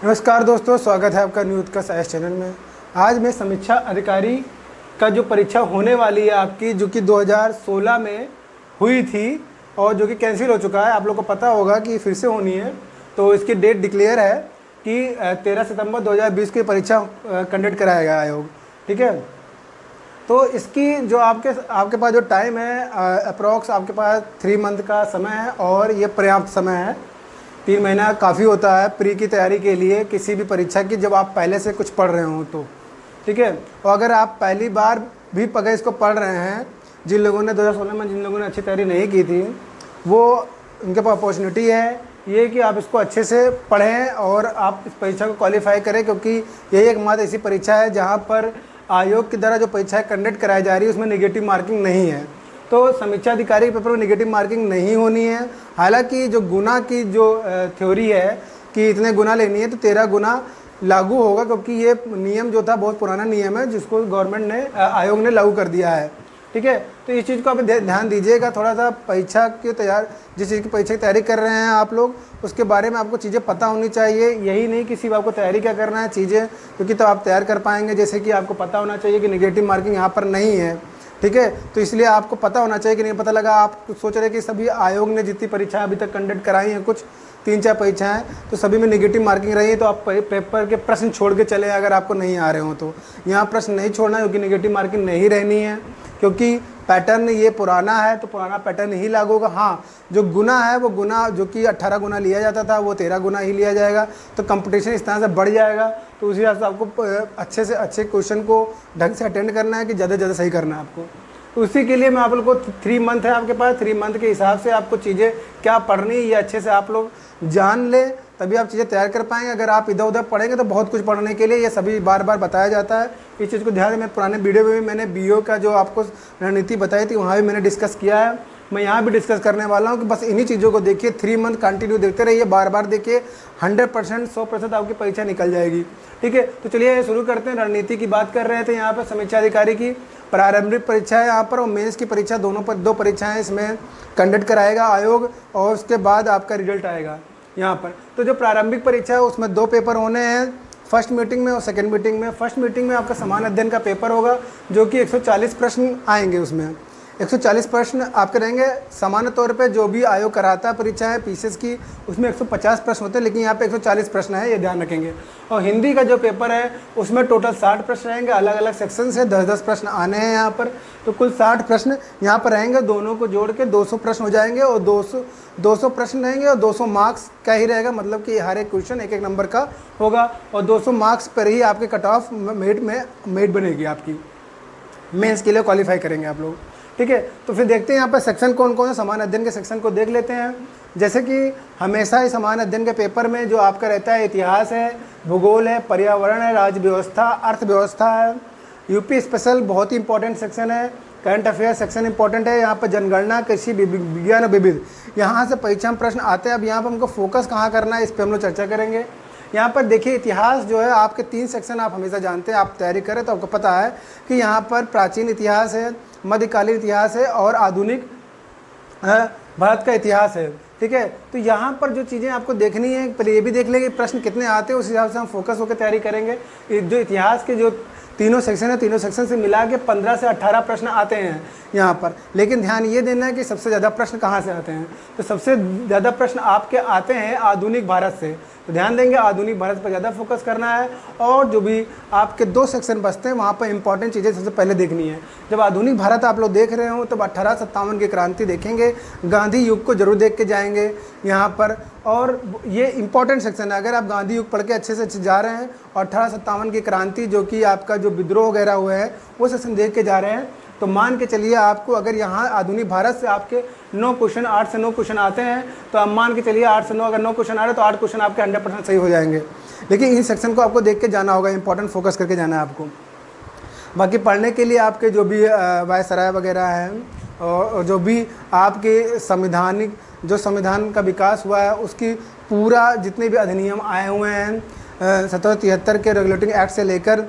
नमस्कार दोस्तों, स्वागत है आपका न्यूज़ का साइंस चैनल में। आज मैं समीक्षा अधिकारी का जो परीक्षा होने वाली है आपकी, जो कि 2016 में हुई थी और जो कि कैंसिल हो चुका है। आप लोग को पता होगा कि फिर से होनी है, तो इसकी डेट डिक्लेयर है कि 13 सितंबर 2020 की परीक्षा कंडक्ट कराएगा आयोग। ठीक है, तो इसकी जो आपके पास जो टाइम है अप्रॉक्स आपके पास 3 मंथ का समय है और ये पर्याप्त समय है। 3 महीना काफ़ी होता है प्री की तैयारी के लिए किसी भी परीक्षा की, जब आप पहले से कुछ पढ़ रहे हो तो। ठीक है, और अगर आप पहली बार भी अगर इसको पढ़ रहे हैं, जिन लोगों ने 2016 में जिन लोगों ने अच्छी तैयारी नहीं की थी, वो उनके पास अपॉर्चुनिटी है ये कि आप इसको अच्छे से पढ़ें और आप इस परीक्षा को क्वालिफाई करें, क्योंकि यही एकमात्र ऐसी परीक्षा है जहाँ पर आयोग के द्वारा जो परीक्षाएँ कंडक्ट कराई जा रही है उसमें नेगेटिव मार्किंग नहीं है। तो समीक्षा अधिकारी के पेपर में नेगेटिव मार्किंग नहीं होनी है। हालांकि जो गुना की जो थ्योरी है कि इतने गुना लेनी है, तो 13 गुना लागू होगा, क्योंकि ये नियम जो था बहुत पुराना नियम है जिसको गवर्नमेंट ने आयोग ने लागू कर दिया है। ठीक है, तो इस चीज़ को आप ध्यान दीजिएगा थोड़ा सा। परीक्षा की जिस चीज़ की परीक्षा की तैयारी कर रहे हैं आप लोग, उसके बारे में आपको चीज़ें पता होनी चाहिए। यही नहीं कि सिर्फ आपको तैयारी क्या करना है चीज़ें, क्योंकि तो आप तैयार कर पाएंगे। जैसे कि आपको पता होना चाहिए कि नेगेटिव मार्किंग यहाँ पर नहीं है। ठीक है, तो इसलिए आपको पता होना चाहिए कि नहीं पता लगा आप कुछ सोच रहे हैं कि सभी आयोग ने जितनी परीक्षाएं अभी तक कंडक्ट कराई हैं, कुछ 3-4 परीक्षाएं, तो सभी में नेगेटिव मार्किंग रही है, तो आप पेपर के प्रश्न छोड़ के चले अगर आपको नहीं आ रहे हो तो। यहाँ प्रश्न नहीं छोड़ना, क्योंकि नेगेटिव मार्किंग नहीं रहनी है, क्योंकि पैटर्न ये पुराना है तो पुराना पैटर्न ही लागू होगा। हाँ, जो गुना है वो गुना जो कि 18 गुना लिया जाता था वो 13 गुना ही लिया जाएगा, तो कंपटीशन इस तरह से बढ़ जाएगा। तो उसी हिसाब से आपको अच्छे से अच्छे क्वेश्चन को ढंग से अटेंड करना है कि ज़्यादा से ज़्यादा सही करना है आपको। तो उसी के लिए मैं आप लोग को 3 मंथ है आपके पास, 3 मंथ के हिसाब से आपको चीज़ें क्या पढ़नी ये अच्छे से आप लोग जान लें, तभी आप चीज़ें तैयार कर पाएंगे। अगर आप इधर उधर पढ़ेंगे तो बहुत कुछ पढ़ने के लिए ये सभी बार बार बताया जाता है। इस चीज़ को ध्यान में पुराने वीडियो में भी मैंने बीओ का जो आपको रणनीति बताई थी वहाँ भी मैंने डिस्कस किया है। मैं यहाँ भी डिस्कस करने वाला हूँ कि बस इन्हीं चीज़ों को देखिए, 3 मंथ कंटिन्यू देखते रहिए, बार बार देखिए, 100% 100% आपकी परीक्षा निकल जाएगी। ठीक है, तो चलिए शुरू करते हैं। रणनीति की बात कर रहे थे यहाँ पर समीक्षा अधिकारी की। प्रारंभिक परीक्षा है यहाँ पर और मेंस की परीक्षा, दोनों पर 2 परीक्षाएँ इसमें कंडक्ट कराएगा आयोग, और उसके बाद आपका रिजल्ट आएगा यहाँ पर। तो जो प्रारंभिक परीक्षा है उसमें 2 पेपर होने हैं, फर्स्ट मीटिंग में और सेकंड मीटिंग में। फर्स्ट मीटिंग में आपका समान अध्ययन का पेपर होगा, जो कि 140 प्रश्न आएंगे। उसमें 140 प्रश्न आपके रहेंगे। सामान्य तौर पे जो भी आयोग कराता है परीक्षाएं पीसीएस की, उसमें 150 प्रश्न होते हैं, लेकिन यहाँ पे 140 प्रश्न है, ये ध्यान रखेंगे। और हिंदी का जो पेपर है उसमें टोटल 60 प्रश्न रहेंगे, अलग अलग सेक्शन से 10-10 प्रश्न आने हैं यहाँ पर, तो कुल 60 प्रश्न यहाँ पर रहेंगे। दोनों को जोड़ के 200 प्रश्न हो जाएंगे और 200 प्रश्न रहेंगे और 200 मार्क्स का ही रहेगा, मतलब कि हर एक क्वेश्चन 1-1 नंबर का होगा और 200 मार्क्स पर ही आपके कट ऑफ मेरिट बनेगी आपकी, मेंस के लिए क्वालिफाई करेंगे आप लोग। ठीक है, तो फिर देखते हैं यहाँ पर सेक्शन कौन कौन है। समान अध्ययन के सेक्शन को देख लेते हैं। जैसे कि हमेशा ही समान अध्ययन के पेपर में जो आपका रहता है, इतिहास है, भूगोल है, पर्यावरण है, राज्य व्यवस्था, अर्थव्यवस्था है, यूपी स्पेशल बहुत ही इंपॉर्टेंट सेक्शन है, करंट अफेयर सेक्शन इंपॉर्टेंट है। यहाँ पर जनगणना, कृषि विज्ञान और विविध, यहाँ से परीक्षा में प्रश्न आते हैं। अब यहाँ पर हमको फोकस कहाँ करना है इस पर हम लोग चर्चा करेंगे। यहाँ पर देखिए, इतिहास जो है आपके 3 सेक्शन आप हमेशा जानते हैं, आप तैयारी करें तो आपको पता है कि यहाँ पर प्राचीन इतिहास है, मध्यकालीन इतिहास है और आधुनिक भारत का इतिहास है। ठीक है, तो यहाँ पर जो चीज़ें आपको देखनी है, पहले ये भी देख लेंगे प्रश्न कितने आते हैं, उस हिसाब से हम फोकस होकर तैयारी करेंगे। जो इतिहास के जो तीनों सेक्शन है, तीनों सेक्शन से मिला के 15 से 18 प्रश्न आते हैं यहाँ पर। लेकिन ध्यान ये देना है कि सबसे ज़्यादा प्रश्न कहाँ से आते हैं, तो सबसे ज़्यादा प्रश्न आपके आते हैं आधुनिक भारत से। तो ध्यान देंगे, आधुनिक भारत पर ज़्यादा फोकस करना है। और जो भी आपके 2 सेक्शन बचते हैं वहाँ पर इंपॉर्टेंट चीज़ें सबसे पहले देखनी है। जब आधुनिक भारत आप लोग देख रहे हो तब 1857 की क्रांति देखेंगे, गांधी युग को जरूर देख के जाएंगे यहाँ पर। और ये इंपॉर्टेंट सेक्शन है, अगर आप गांधी युग पढ़ के अच्छे से अच्छे जा रहे हैं और 1857 की क्रांति जो कि आपका जो विद्रोह वगैरह हुए हैं वो सेक्शन देख के जा रहे हैं, तो मान के चलिए आपको अगर यहाँ आधुनिक भारत से आपके 9 क्वेश्चन, 8 से 9 क्वेश्चन आते हैं, तो आप मान के चलिए 8 से 9, अगर 9 क्वेश्चन आ रहे हैं तो 8 क्वेश्चन आपके 100% सही हो जाएंगे। लेकिन इन सेक्शन को आपको देख के जाना होगा, इंपॉर्टेंट फोकस करके जाना है आपको। बाकी पढ़ने के लिए आपके जो भी वायसराय वगैरह हैं और जो भी आपके जो संविधान का विकास हुआ है उसकी पूरा जितने भी अधिनियम आए हुए हैं 1773 के रेगुलेटिंग एक्ट से लेकर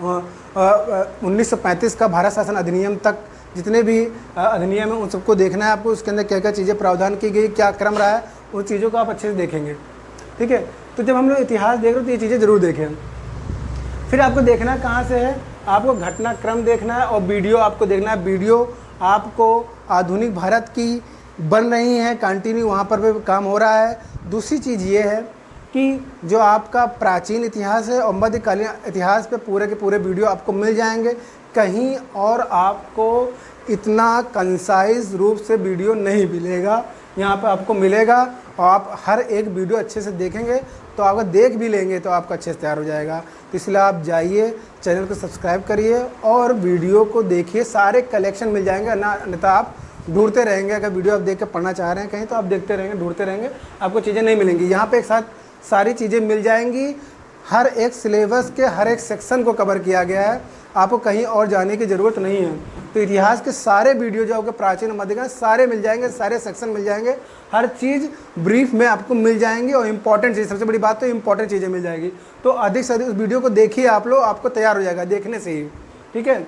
1935 का भारत शासन अधिनियम तक जितने भी अधिनियम है उन सबको देखना है आपको। उसके अंदर क्या क्या चीज़ें प्रावधान की गई, क्या क्रम रहा है, उन चीज़ों को आप अच्छे से देखेंगे। ठीक है। तो जब हम लोग इतिहास देख रहे हो तो ये चीज़ें ज़रूर देखें। फिर आपको देखना कहाँ से है, आपको घटनाक्रम देखना है और वीडियो आपको देखना है। वीडियो आपको आधुनिक भारत की बन रही है, कंटिन्यू वहाँ पर भी काम हो रहा है। दूसरी चीज़ ये है कि जो आपका प्राचीन इतिहास है और मध्यकालीन इतिहास पे पूरे के पूरे वीडियो आपको मिल जाएंगे। कहीं और आपको इतना कंसाइज रूप से वीडियो नहीं मिलेगा, यहाँ पे आपको मिलेगा। और आप हर एक वीडियो अच्छे से देखेंगे तो आपको देख भी लेंगे तो आपका अच्छे से तैयार हो जाएगा। तो इसलिए आप जाइए, चैनल को सब्सक्राइब करिए और वीडियो को देखिए, सारे कलेक्शन मिल जाएंगे। अन्यथा आप ढूंढते रहेंगे। अगर वीडियो आप देख के पढ़ना चाह रहे हैं कहीं तो आप देखते रहेंगे, ढूंढते रहेंगे, आपको चीज़ें नहीं मिलेंगी। यहाँ पे एक साथ सारी चीज़ें मिल जाएंगी। हर एक सिलेबस के हर एक सेक्शन को कवर किया गया है, आपको कहीं और जाने की ज़रूरत नहीं है। तो इतिहास के सारे वीडियो जो आपके प्राचीन मध्यकाल सारे मिल जाएंगे, सारे सेक्शन मिल जाएंगे, हर चीज़ ब्रीफ में आपको मिल जाएंगी। और इम्पॉर्टेंट चीज़, सबसे बड़ी बात तो इम्पॉर्टेंट चीज़ें मिल जाएगी। तो अधिक से अधिक उस वीडियो को देखिए आप लोग, आपको तैयार हो जाएगा देखने से ही, ठीक है।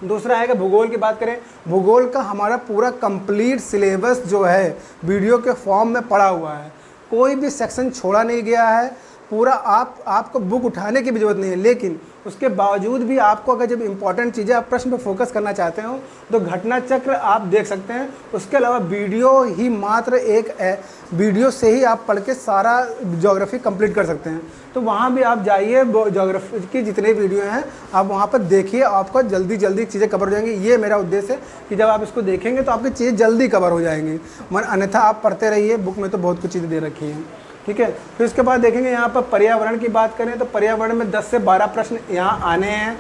दूसरा है कि भूगोल की बात करें, भूगोल का हमारा पूरा कंप्लीट सिलेबस जो है वीडियो के फॉर्म में पड़ा हुआ है, कोई भी सेक्शन छोड़ा नहीं गया है। पूरा आपको बुक उठाने की भी ज़रूरत नहीं है। लेकिन उसके बावजूद भी आपको अगर जब इंपॉर्टेंट चीज़ें आप प्रश्न पर फोकस करना चाहते हो तो घटना चक्र आप देख सकते हैं। उसके अलावा वीडियो ही मात्र एक वीडियो से ही आप पढ़ के सारा ज्योग्राफी कंप्लीट कर सकते हैं। तो वहाँ भी आप जाइए, ज्योग्राफी की जितने वीडियो हैं आप वहाँ पर देखिए, आपको जल्दी जल्दी चीज़ें कवर हो जाएंगी। ये मेरा उद्देश्य है कि जब आप इसको देखेंगे तो आपकी चीज़ें जल्दी कवर हो जाएंगी। अन्यथा आप पढ़ते रहिए, बुक में तो बहुत कुछ चीज़ें दे रखी हैं, ठीक है। फिर उसके बाद देखेंगे यहाँ पर पर्यावरण की बात करें तो पर्यावरण में 10 से 12 प्रश्न यहाँ आने हैं,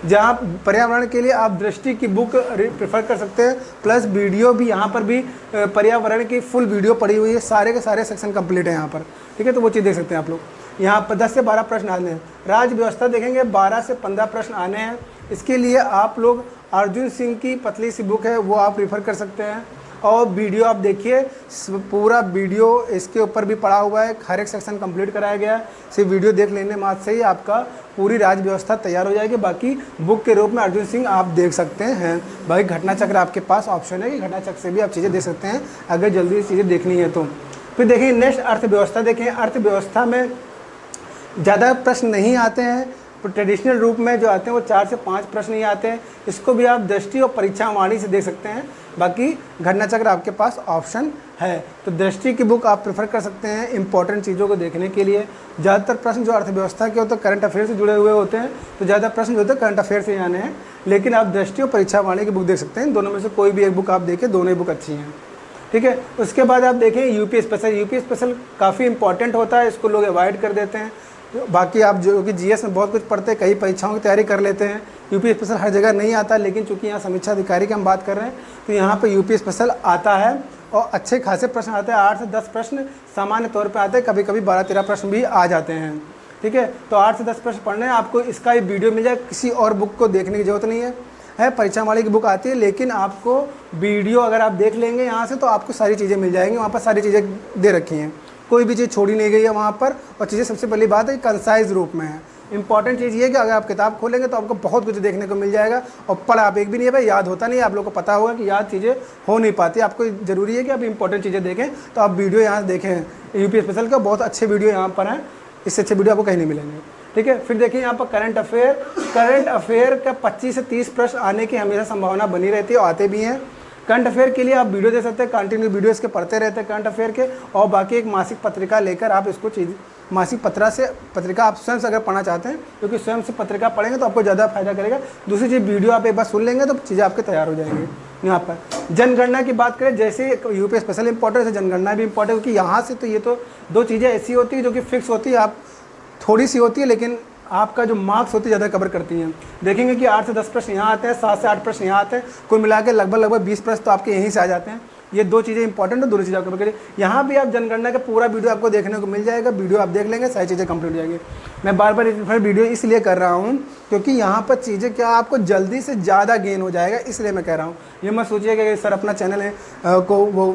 जहाँ पर्यावरण के लिए आप दृष्टि की बुक प्रेफर कर सकते हैं। प्लस वीडियो भी यहाँ पर भी पर्यावरण की फुल वीडियो पड़ी हुई है, सारे के सारे सेक्शन कंप्लीट है यहाँ पर, ठीक है। तो वो चीज़ देख सकते हैं आप लोग। यहाँ पर 10 से 12 प्रश्न आने हैं। राज्य व्यवस्था देखेंगे 12 से 15 प्रश्न आने हैं। इसके लिए आप लोग अर्जुन सिंह की पतली सी बुक है वो आप प्रेफर कर सकते हैं। और वीडियो आप देखिए, पूरा वीडियो इसके ऊपर भी पड़ा हुआ है, हर एक सेक्शन कंप्लीट कराया गया है। सिर्फ वीडियो देख लेने मात्र से ही आपका पूरी राज्य व्यवस्था तैयार हो जाएगी। बाकी बुक के रूप में अर्जुन सिंह आप देख सकते हैं। भाई घटना चक्र आपके पास ऑप्शन है कि घटना चक्र से भी आप चीज़ें देख सकते हैं अगर जल्दी चीज़ें देखनी है तो। फिर देखिए नेक्स्ट अर्थव्यवस्था देखें। अर्थव्यवस्था में ज़्यादा प्रश्न नहीं आते हैं, ट्रेडिशनल रूप में जो आते हैं वो 4 से 5 प्रश्न ही आते हैं। इसको भी आप दृष्टि और परीक्षा वाणी से देख सकते हैं। बाकी घटना चक्र आपके पास ऑप्शन है। तो दृष्टि की बुक आप प्रेफर कर सकते हैं इंपॉर्टेंट चीज़ों को देखने के लिए। ज़्यादातर प्रश्न जो अर्थव्यवस्था के होते हैं करंट अफेयर से जुड़े हुए होते हैं, तो ज़्यादा प्रश्न जो होते हैं करंट अफेयर से ही आने हैं। लेकिन आप दृष्टि और परीक्षा वाणी की बुक देख सकते हैं। दोनों में से कोई भी एक बुक आप देखें, दोनों ही बुक अच्छी हैं, ठीक है। उसके बाद आप देखें यूपी स्पेशल। यूपी स्पेशल काफ़ी इंपॉर्टेंट होता है, इसको लोग अवॉइड कर देते हैं। बाकी आप जो कि जीएस में बहुत कुछ पढ़ते हैं, कई परीक्षाओं की तैयारी कर लेते हैं। यूपी स्पेशल हर जगह नहीं आता, लेकिन चूंकि यहाँ समीक्षा अधिकारी की हम बात कर रहे हैं तो यहाँ पे यूपी स्पेशल आता है और अच्छे खासे प्रश्न आते हैं। 8 से 10 प्रश्न सामान्य तौर पे आते हैं, कभी कभी 12-13 प्रश्न भी आ जाते हैं, ठीक है। तो 8 से 10 प्रश्न पढ़ने हैं, आपको इसका ही वीडियो मिल जाए, किसी और बुक को देखने की जरूरत नहीं है। परीक्षा वाली की बुक आती है, लेकिन आपको वीडियो अगर आप देख लेंगे यहाँ से तो आपको सारी चीज़ें मिल जाएंगी। वहाँ पर सारी चीज़ें दे रखी हैं, कोई भी चीज़ छोड़ी नहीं गई है वहाँ पर। और चीज़ें सबसे पहली बात है कि कंसाइज रूप में है। इंपॉर्टेंट चीज़ ये है कि अगर आप किताब खोलेंगे तो आपको बहुत कुछ देखने को मिल जाएगा। और पढ़ आप एक भी नहीं है भाई, याद होता नहीं है। आप लोगों को पता होगा कि याद चीज़ें हो नहीं पाती। आपको ज़रूरी है कि आप इंपॉर्टेंट चीज़ें देखें, तो आप वीडियो यहाँ देखें। यूपी स्पेशल का बहुत अच्छे वीडियो यहाँ पर हैं, इससे अच्छे वीडियो आपको कहीं नहीं मिलेंगे, ठीक है। फिर देखिए यहाँ पर करंट अफेयर का 25 से 30 प्रश्न आने की हमेशा संभावना बनी रहती है और आते भी हैं। करंट अफेयर के लिए आप वीडियो दे सकते हैं, कंटिन्यू वीडियो इसके पढ़ते रहते हैं करंट अफेयर के। और बाकी एक मासिक पत्रिका लेकर आप इसको मासिक पत्रिका आप स्वयं से अगर पढ़ना चाहते हैं, क्योंकि स्वयं से पत्रिका पढ़ेंगे तो आपको ज़्यादा फायदा करेगा। दूसरी चीज़ वीडियो आप एक बार सुन लेंगे तो चीज़ें आपके तैयार हो जाएंगी। यहाँ पर जनगणना की बात करें, जैसे यूपी स्पेशल इंपॉर्टेंट है, जनगणना भी इंपॉर्टेंट, क्योंकि यहाँ से तो ये तो 2 चीज़ें ऐसी होती है जो कि फिक्स होती है, आप थोड़ी सी होती है लेकिन आपका जो मार्क्स होते हैं ज़्यादा कवर करती हैं। देखेंगे कि 8 से 10 प्रश्न यहाँ आते हैं, 7 से 8 प्रश्न यहाँ आते हैं, कुल मिला के लगभग 20 प्रश्न तो आपके यहीं से आ जाते हैं। ये 2 चीज़ें इंपॉर्टेंट है, दोनों चीज़ें आपको करिए। यहाँ भी आप जनगणना का पूरा वीडियो आपको देखने को मिल जाएगा। वीडियो आप देख लेंगे, सारी चीज़ें कंप्लीट हो जाएंगी। मैं बार बार वीडियो इसलिए कर रहा हूँ क्योंकि यहाँ पर चीज़ें क्या आपको जल्दी से ज़्यादा गेन हो जाएगा, इसलिए मैं कह रहा हूँ। ये मत सोचिएगा कि सर अपना चैनल है को वो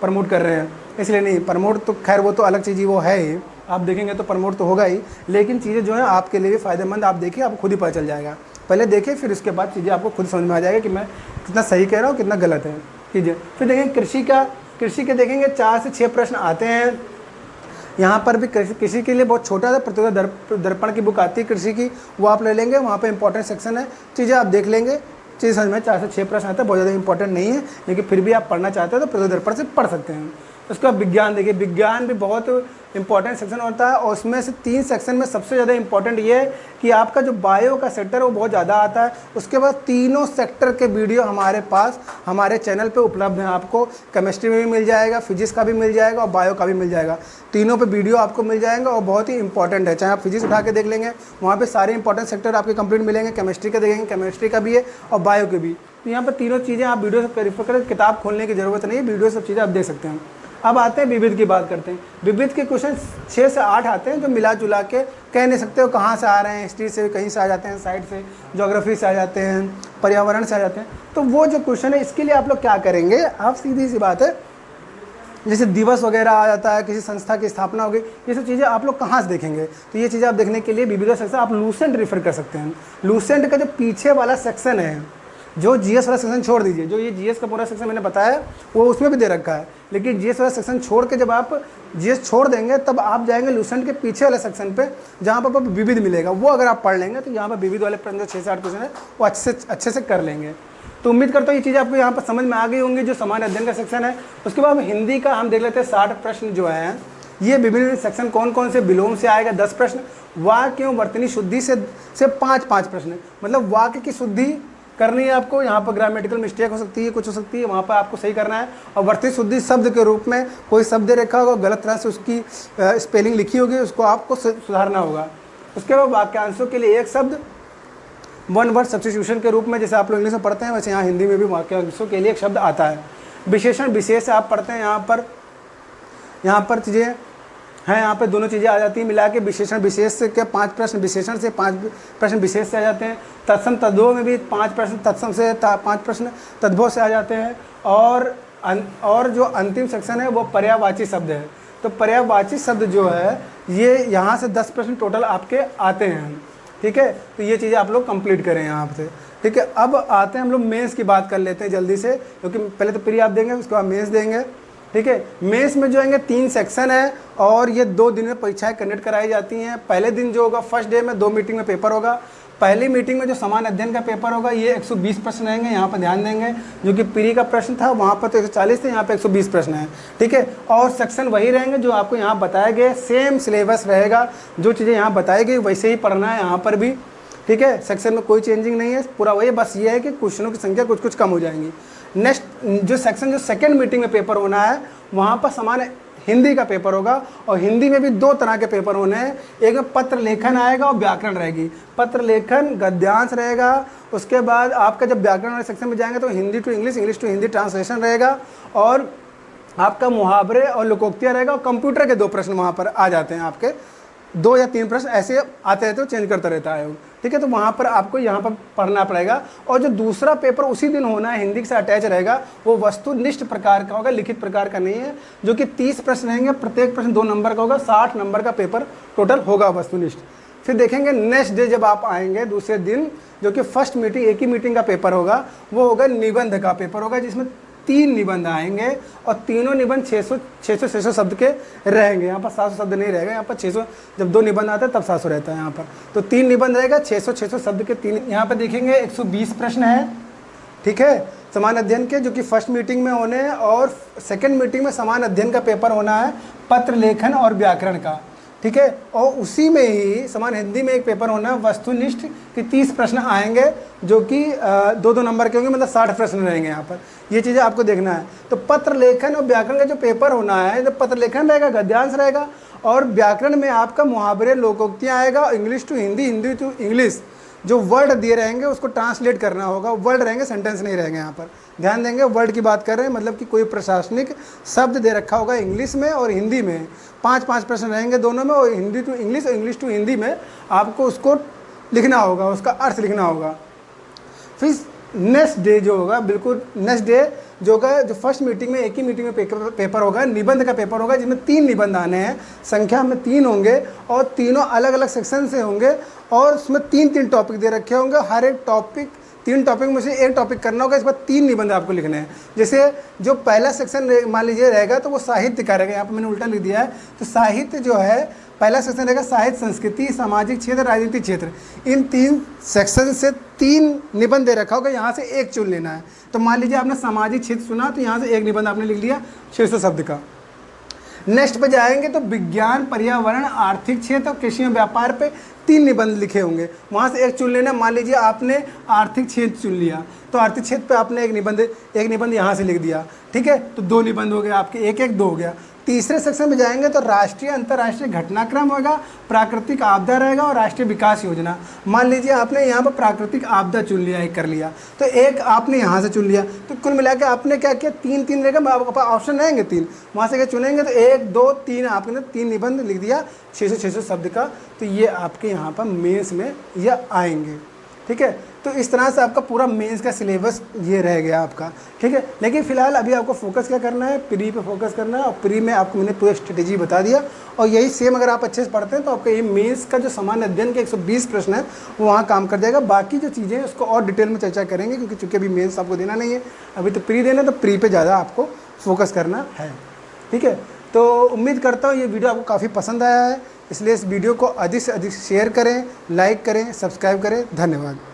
प्रमोट कर रहे हैं, इसलिए नहीं। प्रमोट तो खैर वो तो अलग चीज़ ही वो है ही, आप देखेंगे तो प्रमोट तो होगा ही, लेकिन चीज़ें जो है आपके लिए भी फ़ायदेमंद। आप देखिए, आपको खुद ही पता चल जाएगा। पहले देखिए, फिर उसके बाद चीज़ें आपको खुद समझ में आ जाएगा कि मैं कितना सही कह रहा हूँ, कितना गलत है चीज़ें। फिर देखेंगे कृषि के देखेंगे 4 से 6 प्रश्न आते हैं। यहाँ पर भी किसी के लिए बहुत छोटा सा प्रतियोगिता दर्पण की बुक आती है कृषि की, वो आप ले लेंगे। वहाँ पे इंपॉर्टेंट सेक्शन है, चीज़ें आप देख लेंगे, चीज़ समझ में 4 से 6 प्रश्न आता है, बहुत ज़्यादा इंपॉर्टेंट नहीं है, लेकिन फिर भी आप पढ़ना चाहते हो तो प्रतियोगिता दर्पण से पढ़ सकते हैं। उसका विज्ञान देखिए, विज्ञान भी बहुत इंपॉर्टेंट सेक्शन होता है और उसमें से 3 सेक्शन में सबसे ज़्यादा इंपॉर्टेंट ये है कि आपका जो बायो का सेक्टर है वो बहुत ज़्यादा आता है। उसके बाद तीनों सेक्टर के वीडियो हमारे पास हमारे चैनल पे उपलब्ध हैं। आपको केमिस्ट्री में भी मिल जाएगा, फिजिक्स का भी मिल जाएगा और बायो का भी मिल जाएगा। तीनों पे वीडियो आपको मिल जाएगा और बहुत ही इंपॉर्टेंट है। चाहे आप फिजिक्स उठा के देख लेंगे, वहाँ पर सारे इंपॉर्टेंट सेक्टर आपके कंप्लीट मिलेंगे। केमिस्ट्री का देखेंगे, केमिस्ट्री का भी है और बायो के भी। तो यहाँ पर तीनों चीज़ें आप वीडियो से रेफर करें, किताब खोलने की ज़रूरत नहीं है, वीडियो सब चीज़ें आप देख सकते हैं। अब आते हैं विविध की बात करते हैं। विविध के क्वेश्चन 6 से 8 आते हैं, जो मिला जुला के कह नहीं सकते हो कहाँ से आ रहे हैं, हिस्ट्री से कहीं से आ जाते हैं, साइड से, ज्योग्राफी से आ जाते हैं, पर्यावरण से आ जाते हैं। तो वो जो क्वेश्चन है इसके लिए आप लोग क्या करेंगे, आप सीधी सी बात है, जैसे दिवस वगैरह आ जाता है, किसी संस्था की स्थापना हो गई, ये सब चीज़ें आप लोग कहाँ से देखेंगे। तो ये चीज़ें आप देखने के लिए विविध सेक्शन आप लूसेंट रेफर कर सकते हैं। लूसेंट का जो पीछे वाला सेक्शन है, जो जीएस वाला सेक्शन छोड़ दीजिए, जो ये जीएस का पूरा सेक्शन मैंने बताया वो उसमें भी दे रखा है, लेकिन जीएस वाला सेक्शन छोड़ के जब आप जीएस छोड़ देंगे तब आप जाएंगे लूसेंट के पीछे वाले सेक्शन पे, जहाँ पर आपको विविध मिलेगा। वो अगर आप पढ़ लेंगे तो यहाँ पर विविध वाले प्रश्न जो 6 से 8 क्वेश्चन है वो अच्छे से कर लेंगे। तो उम्मीद करता हूँ ये चीज़ आपको यहाँ पर समझ में आ गई होंगी, जो सामान्य अध्ययन का सेक्शन है। उसके बाद हिंदी का हम देख लेते हैं 60 प्रश्न जो है, ये विभिन्न सेक्शन कौन कौन से, विलोम से आएगा 10 प्रश्न, वाक्य एवं वर्तनी शुद्धि से 5 प्रश्न, मतलब वाक्य की शुद्धि करनी है आपको। यहाँ पर ग्रामेटिकल मिस्टेक हो सकती है, कुछ हो सकती है, वहाँ पर आपको सही करना है। और वर्तनी शुद्धि शब्द के रूप में कोई शब्द दे रखा होगा, गलत तरह से उसकी स्पेलिंग लिखी होगी, उसको आपको सुधारना होगा। उसके बाद वाक्यांशों के लिए एक शब्द, 1 वर्ड सब्स्टिट्यूशन के रूप में, जैसे आप लोग इंग्लिश में पढ़ते हैं वैसे यहाँ हिंदी में भी वाक्यांशों के लिए एक शब्द आता है। विशेषण विशेष आप पढ़ते हैं, यहाँ पर चीज़ें हैं, यहाँ पे दोनों चीज़ें आ जाती हैं मिला के। विशेषण विशेष से के 5 प्रश्न, विशेषण से 5 प्रश्न विशेष से आ जाते हैं। तत्सम तद्भव में भी 5 प्रश्न, तत्सम से 5 प्रश्न तद्भव से आ जाते हैं। और जो अंतिम सेक्शन है वो पर्यायवाची शब्द है। तो पर्यायवाची शब्द जो है ये यहाँ से 10 प्रश्न टोटल आपके आते हैं, ठीक है। तो ये चीज़ें आप लोग कंप्लीट करें यहाँ से, ठीक है। अब आते हैं हम लोग मेंस की बात कर लेते हैं जल्दी से, क्योंकि पहले तो प्री आप देंगे, उसके बाद मेंस देंगे, ठीक है। मेंस में जो है 3 सेक्शन है और ये 2 दिन में परीक्षाएं कंडक्ट कराई जाती हैं। पहले दिन जो होगा फर्स्ट डे में 2 मीटिंग में पेपर होगा। पहली मीटिंग में जो सामान्य अध्ययन का पेपर होगा ये 120 प्रश्न रहेंगे, यहाँ पर ध्यान देंगे। जो कि प्री का प्रश्न था वहाँ पर तो 140 थे, यहाँ पर 120 प्रश्न है, ठीक है। और सेक्शन वही रहेंगे जो आपको यहाँ बताए गए, सेम सिलेबस रहेगा, जो चीज़ें यहाँ बताई गई वैसे ही पढ़ना है यहाँ पर भी, ठीक है। सेक्शन में कोई चेंजिंग नहीं है, पूरा वही, बस ये है कि क्वेश्चनों की संख्या कुछ कम हो जाएंगी। नेक्स्ट जो सेक्शन जो सेकंड मीटिंग में पेपर होना है वहाँ पर सामान्य हिंदी का पेपर होगा। और हिंदी में भी 2 तरह के पेपर होने हैं, एक में पत्र लेखन आएगा और व्याकरण रहेगी। पत्र लेखन गद्यांश रहेगा, उसके बाद आपका जब व्याकरण वाले सेक्शन में जाएंगे तो Hindi to English, English to Hindi translation रहेगा, और आपका मुहावरे और लोकोक्तियाँ रहेगा। और कंप्यूटर के 2 प्रश्न वहाँ पर आ जाते हैं, आपके 2 या 3 प्रश्न ऐसे आते रहते हैं, चेंज करता रहता है, ठीक है। तो वहाँ पर आपको यहाँ पर पढ़ना पड़ेगा। और जो दूसरा पेपर उसी दिन होना है, हिंदी के साथ अटैच रहेगा, वो वस्तुनिष्ठ प्रकार का होगा, लिखित प्रकार का नहीं है, जो कि 30 प्रश्न रहेंगे, प्रत्येक प्रश्न 2 नंबर का होगा, 60 नंबर का पेपर टोटल होगा वस्तुनिष्ठ। फिर देखेंगे नेक्स्ट डे जब आप आएंगे दूसरे दिन, जो कि फर्स्ट मीटिंग, एक ही मीटिंग का पेपर होगा, वो होगा निबंध का पेपर होगा, जिसमें 3 निबंध आएंगे और तीनों निबंध 600 शब्द के रहेंगे। यहाँ पर 700 शब्द नहीं रहेगा, यहाँ पर 600, जब 2 निबंध आते हैं तब 700 रहता है यहाँ पर। तो 3 निबंध रहेगा, 600 शब्द के 3। यहाँ पर देखेंगे 120 प्रश्न है, ठीक है, सामान्य अध्ययन के, जो कि फर्स्ट मीटिंग में होने हैं। और सेकंड मीटिंग में सामान्य अध्ययन का पेपर होना है, पत्र लेखन और व्याकरण का, ठीक है। और उसी में ही सामान्य हिंदी में एक पेपर होना है वस्तुनिष्ठ के 30 प्रश्न आएंगे, जो कि 2-2 नंबर के होंगे, मतलब 60 प्रश्न रहेंगे यहाँ पर। ये चीज़ें आपको देखना है। तो पत्र लेखन और व्याकरण का जो पेपर होना है, जब पत्र लेखन रहेगा गद्यांश रहेगा, और व्याकरण में आपका मुहावरे लोकोक्तियाँ आएगा, English to Hindi, Hindi to English, जो वर्ड दिए रहेंगे उसको ट्रांसलेट करना होगा। वर्ड रहेंगे, सेंटेंस नहीं रहेंगे। यहाँ पर ध्यान देंगे, वर्ड की बात कर रहे हैं, मतलब कि कोई प्रशासनिक शब्द दे रखा होगा इंग्लिश में और हिंदी में। 5-5 प्रश्न रहेंगे दोनों में, और हिंदी टू इंग्लिश और इंग्लिश टू हिंदी में आपको उसको लिखना होगा, उसका अर्थ लिखना होगा। फिर नेक्स्ट डे जो होगा, बिल्कुल नेक्स्ट डे जो होगा, जो फर्स्ट मीटिंग में, एक ही मीटिंग में पेपर होगा, निबंध का पेपर होगा, जिसमें 3 निबंध आने हैं, संख्या में 3 होंगे, और तीनों अलग अलग सेक्शन से होंगे, और उसमें 3-3 टॉपिक दे रखे होंगे। हर एक टॉपिक 3 टॉपिक में से एक टॉपिक करना होगा, इस पर 3 निबंध आपको लिखने हैं। जैसे जो पहला सेक्शन मान लीजिए रहेगा तो वो साहित्य का रहेगा, यहाँ पर मैंने उल्टा लिख दिया है। तो साहित्य जो है पहला सेक्शन रहेगा साहित्य, संस्कृति, सामाजिक क्षेत्र, राजनीतिक क्षेत्र। इन 3 सेक्शन से 3 निबंध दे रखा होगा, यहाँ से एक चुन लेना है। तो मान लीजिए आपने सामाजिक क्षेत्र सुना तो यहाँ से एक निबंध आपने लिख लिया 600 शब्द का। नेक्स्ट पे जाएंगे तो विज्ञान, पर्यावरण, आर्थिक क्षेत्र और कृषि और व्यापार पे 3 निबंध लिखे होंगे, वहाँ से एक चुन लेना। मान लीजिए आपने आर्थिक क्षेत्र चुन लिया तो आर्थिक क्षेत्र पे आपने एक निबंध यहाँ से लिख दिया, ठीक है। तो 2 निबंध हो गए आपके, एक 2 हो गया। तीसरे सेक्शन में जाएंगे तो राष्ट्रीय अंतर्राष्ट्रीय घटनाक्रम होगा, प्राकृतिक आपदा रहेगा और राष्ट्रीय विकास योजना। मान लीजिए आपने यहाँ पर प्राकृतिक आपदा चुन लिया, एक कर लिया, तो एक आपने यहाँ से चुन लिया। तो कुल मिला के आपने क्या किया, 3 रहेगा, आपके पास ऑप्शन रहेंगे 3, वहाँ से क्या चुनेंगे तो 1 2 3 आपने 3 निबंध लिख दिया 600 शब्द का। तो ये आपके यहाँ पर मेंस में ये आएंगे, ठीक है। तो इस तरह से आपका पूरा मेंस का सिलेबस ये रह गया आपका, ठीक है। लेकिन फिलहाल अभी आपको फोकस क्या करना है, प्री पे फोकस करना है। और प्री में आपको मैंने पूरा स्ट्रेटेजी बता दिया, और यही सेम अगर आप अच्छे से पढ़ते हैं तो आपका ये मेंस का जो सामान्य अध्ययन के 120 प्रश्न है वो वहाँ काम कर जाएगा। बाकी जो चीज़ें हैं उसको और डिटेल में चर्चा करेंगे, क्योंकि चूँकि अभी मेंस आपको देना नहीं है, अभी तो प्री देना है, तो प्री पे ज़्यादा आपको फोकस करना है, ठीक है। तो उम्मीद करता हूँ ये वीडियो आपको काफ़ी पसंद आया है, इसलिए इस वीडियो को अधिक से अधिक शेयर करें, लाइक करें, सब्सक्राइब करें। धन्यवाद।